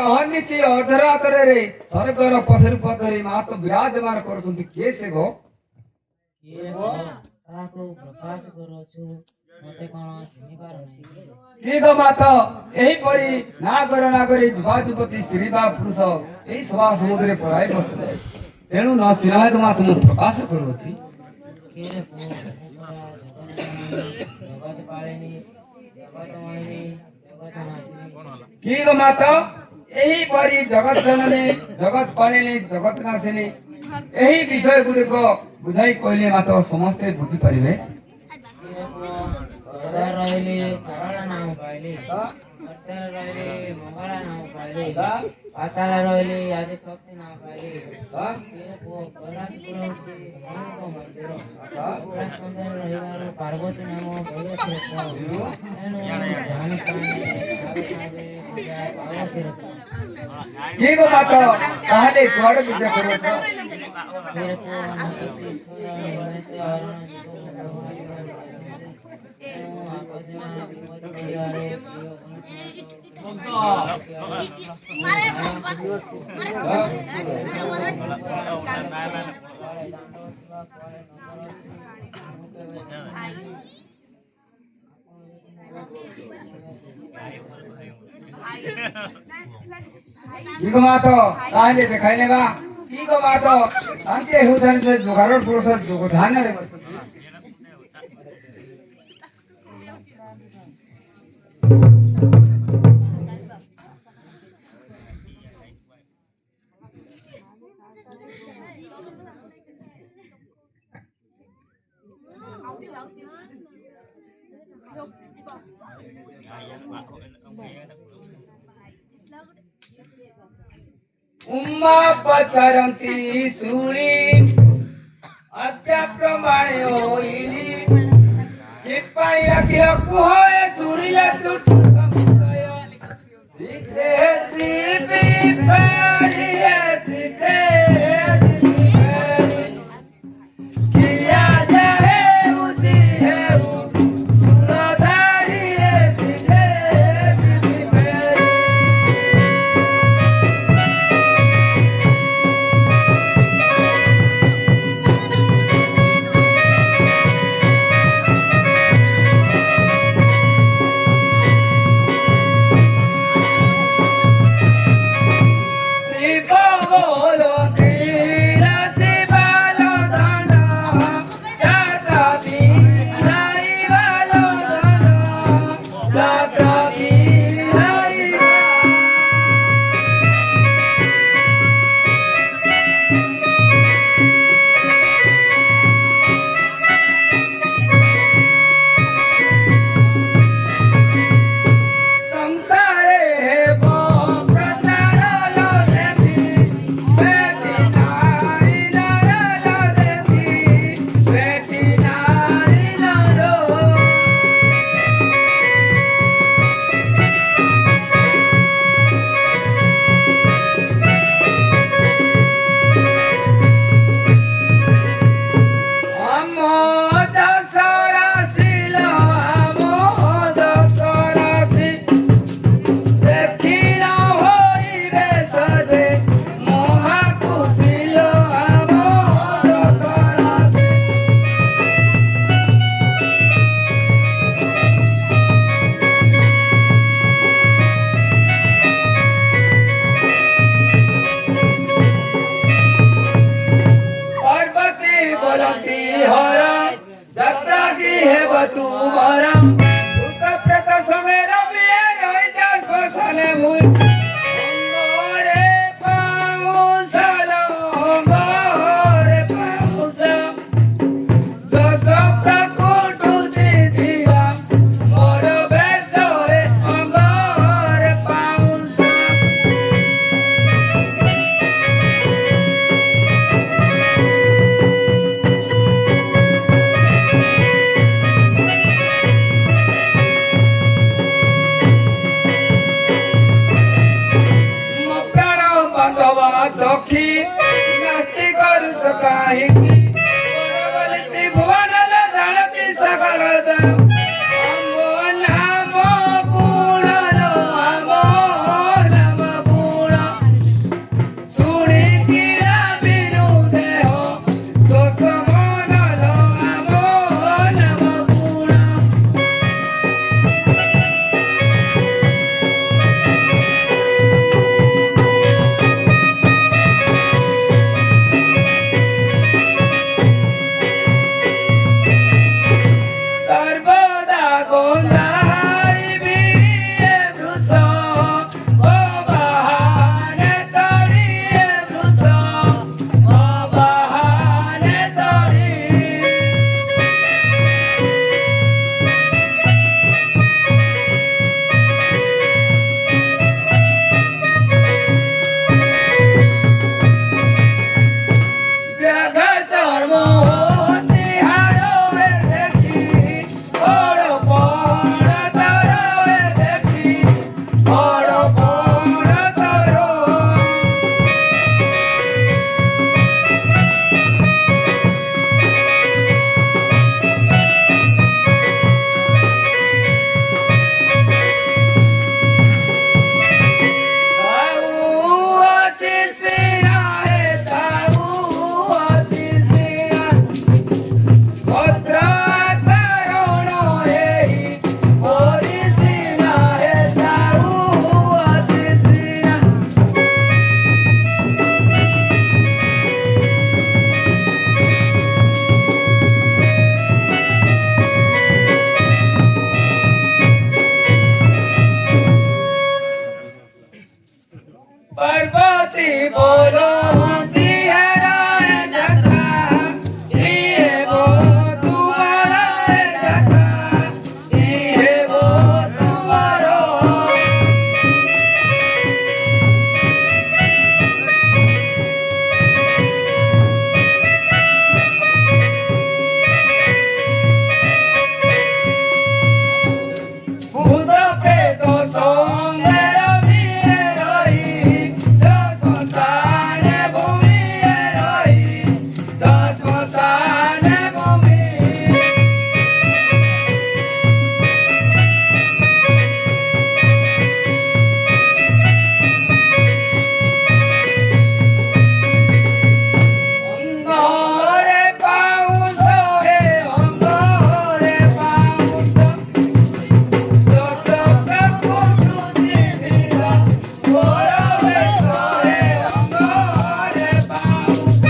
ଅହର୍ନିଶି ଅର୍ଦ୍ଧରାତ୍ରରେ ସ୍ୱର୍ଗର ପଥର ପଥରେ ମା ତ ବିରାଜମାନ କରୁଛନ୍ତି କିଏ ସେ ଗో? ଠିକ ମାତ ଏହିପରି ନାଗରୀ ଯୁବା ଯୁବତୀ ସ୍ତ୍ରୀ ବା ପୁରୁଷ ଏହି ସଭା ସମୁଦ୍ରରେ ପଳାଇ ବସିଥାଏ। ତେଣୁ ନ ଚିହ୍ନା ମାତ ମୁଁ ପ୍ରକାଶ କରୁଅଛି। କି ଗো ମାତ ଏହିପରି ଜଗତ ଜନନୀ ଜଗତ ପାଳିନୀ ଜଗତ ନାଶିନୀ ଏହି ବିଷୟ ଗୁଡିକ ବୁଝାଇ କହିଲେ ମାତ ସମସ୍ତେ ବୁଝିପାରିବେ। ପାତାଳ ରହିଲି ଆଦି ଶକ୍ତି ନାମ ପାଇଲି ରହିବାରୁ ପାର୍ବତୀ ନାମ କି ଗো ମାତ ତାହେଲେ କୁଆଡେ ପୂଜା କରୁଛ? କି ଗো ମାତ ତାହେଲେ ଦେଖାଇ ନେବା। କି ଗো ମାତ ତାଙ୍କେ ହେଉଛନ୍ତି ସେ ଯୋଗାର ପୁରୁଷ ଯୋଗ ଧ୍ୟାନରେ ବସନ୍ତି। उम्मा पचारंती सुनी अद्या प्रमाणे होइली किपाई अखिल कुहोए सुनिले सुटु समुदय सीखे सीपी फेरिए सीखे किया जाए उसी है तू भरम भूत प्रेत संगे रमिए रही जा श्मशाने भूल अंगरे पाऊसलो अंगरे पाऊस दशक कुटु दिदिया मोर बेसरे अंगरे पाऊस सखी नास्ति करुच काहिकी बलती भुवन जानती सकल आमो नाम गुण आमो नाम गुण शुणी किरा बिनु देह दोष मन आमो नाम गुण सर्वदा गोंधाई बिरिये वृष ओ बहाने तोड़िये वृष ओ बहाने तोड़ी व्याघ चर्म होती हारोवे देखी बड़ बड़ तारोवे देखी बड़ बड़ तारो ताऊ अति सिया हे ताऊ अति सिया भद्राचरण हेहि परिसीमा हे ताऊ अति सिया पार्वती बोलो सिहराए जटा ये वो तुम्हारा जटा ये वो तुम्हारो भूत प्रेत संगे रमिए रही श्मशाने भूमिए रही श्मशाने भूमि अंगरे पाऊस हे अंगरे पाऊस दशक कुटु दिदिया मोर बेसरे अंगरे पाऊस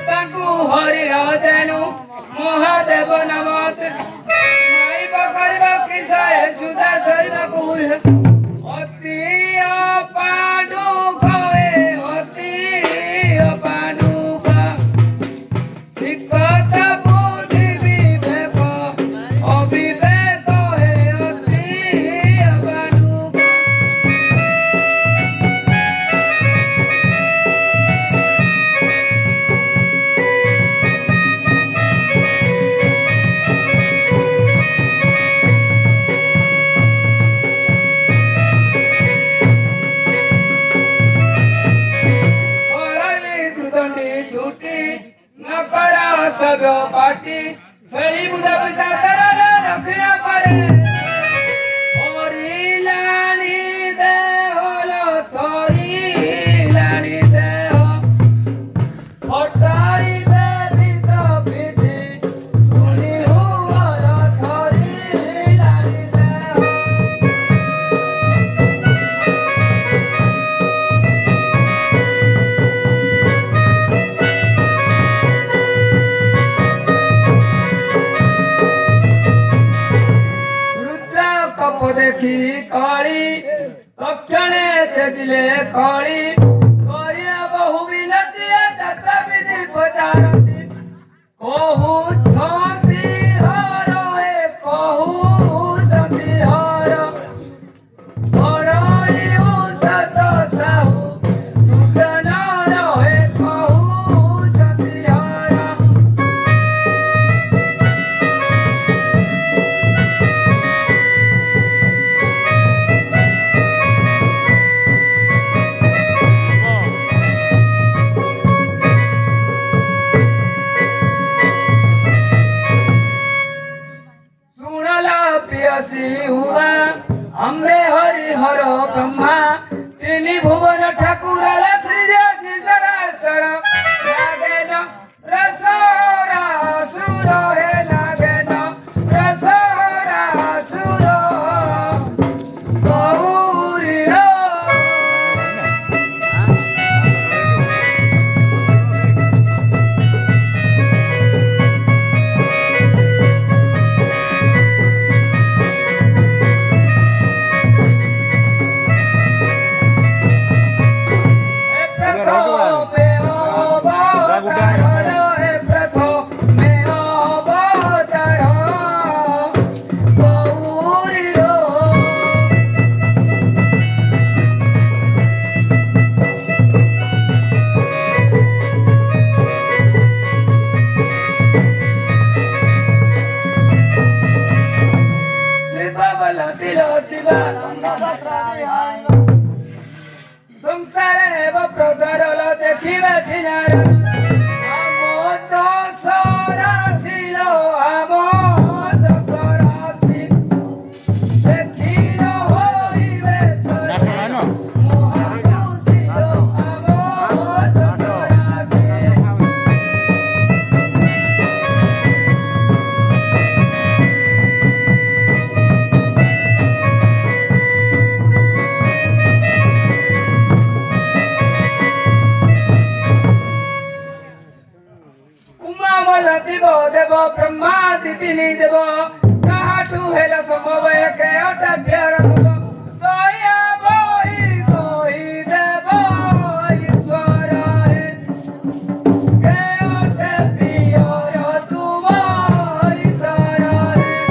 ତାଙ୍କୁ ହରିର ଦେଣୁ ମହାଦେବ ନମତ ମାଇବ କରିବା କିସାଏ ସୁଧା ସରିବାକୁ ଅତି ଅପାଣ୍ଡୁକ ଅତି ଅପାଣ୍ଡୁକ ଶିକ୍ଷତା ବୁଦ୍ଧି ବିବେକ ଅବିବେକ ହେ ଅତି ଅପାଣ୍ଡୁକ देखी काली तक्षणे तेजिले काली करिया बहु विनती दत्त विधि पचारती कहू शांति हर हे कहू शांति हर हरयु सत साहु सुजना रहे कहू शांति हर सुनला प्रियसी हुआ अम्बे हरि हर ब्रह्मा तिनि भुवन ठाकुर श्री सरासर नागेन रसरासुर हे नागेन रसरासुर गौरीर संसार प्रचार देखिबे थिनार आम चसरासी आम चसरासी देखिल होइबे सर महासुशील आम चसरासी देव देव ब्रह्मादि तिनि देव काठू हेला संभव के अटभ्य रखब दया बहि कोई देव ईश्वर है के अटभ्य तुम ईश्वर है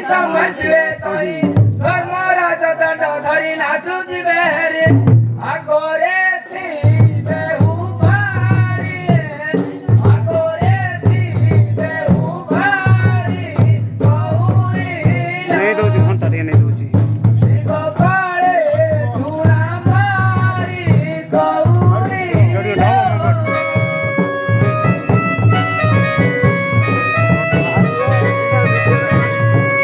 समझवे तोई